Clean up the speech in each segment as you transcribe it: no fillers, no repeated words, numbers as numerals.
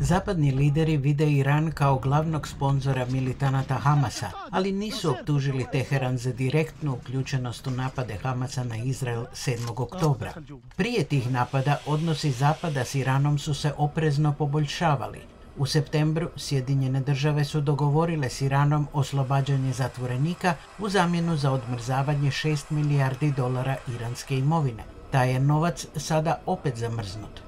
Zapadni lideri vide Iran kao glavnog sponzora militanata Hamasa, ali nisu optužili Teheran za direktnu uključenost u napade Hamasa na Izrael 7. oktobra. Prije tih napada odnosi Zapada s Iranom su se oprezno poboljšavali. U septembru Sjedinjene države su dogovorile s Iranom oslobađanje zatvorenika u zamjenu za odmrzavanje $6 milijardi iranske imovine. Taj je novac sada opet zamrznut.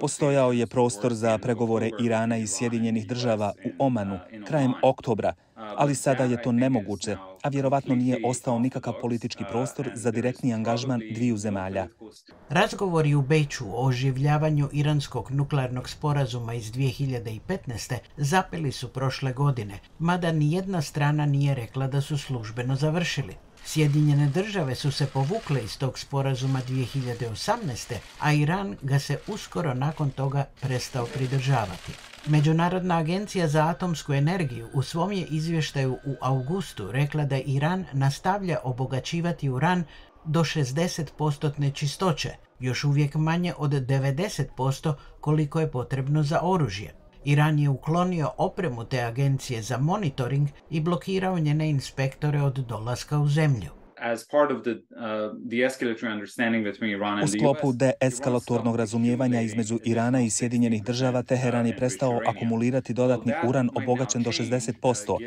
Postojao je prostor za pregovore Irana i Sjedinjenih država u Omanu krajem oktobra, ali sada je to nemoguće, a vjerovatno nije ostao nikakav politički prostor za direktni angažman dviju zemalja. Razgovori u Beču o oživljavanju iranskog nuklearnog sporazuma iz 2015. zapeli su prošle godine, mada nijedna strana nije rekla da su službeno završili. Sjedinjene države su se povukle iz tog sporazuma 2018. a Iran ga se uskoro nakon toga prestao pridržavati. Međunarodna agencija za atomsku energiju u svom je izvještaju u augustu rekla da Iran nastavlja obogaćivati uran do 60% čistoće, još uvijek manje od 90% koliko je potrebno za oružje. Iran je uklonio opremu te agencije za monitoring i blokirao njene inspektore od dolaska u zemlju. U sklopu deeskalatornog razumijevanja između Irana i Sjedinjenih država, Teheran je prestao akumulirati dodatni uran obogaćen do 60%.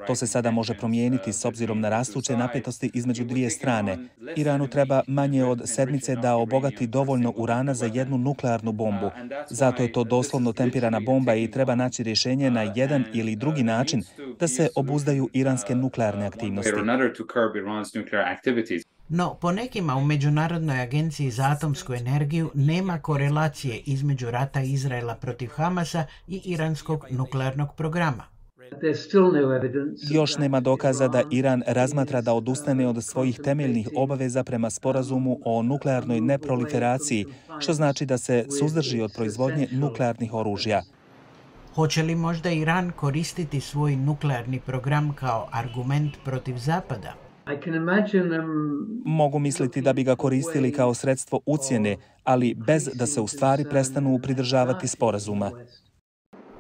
To se sada može promijeniti s obzirom na rastuće napetosti između dvije strane. Iranu treba manje od sedmice da obogati dovoljno urana za jednu nuklearnu bombu. Zato je to doslovno tempirana bomba i treba naći rješenje na jedan ili drugi način da se obuzdaju iranske nuklearne aktivnosti. No, po nekima u Međunarodnoj agenciji za atomsku energiju nema korelacije između rata Izraela protiv Hamasa i iranskog nuklearnog programa. Još nema dokaza da Iran razmatra da odustane od svojih temeljnih obaveza prema sporazumu o nuklearnoj neproliferaciji, što znači da se suzdrži od proizvodnje nuklearnih oružja. Hoće li možda Iran koristiti svoj nuklearni program kao argument protiv Zapada? Mogu misliti da bi ga koristili kao sredstvo ucjene, ali bez da se u stvari prestanu pridržavati sporazuma.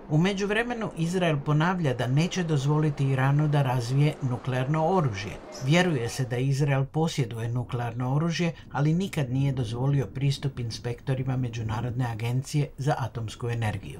U međuvremenu Izrael ponavlja da neće dozvoliti Iranu da razvije nuklearno oružje. Vjeruje se da Izrael posjeduje nuklearno oružje, ali nikad nije dozvolio pristup inspektorima Međunarodne agencije za atomsku energiju.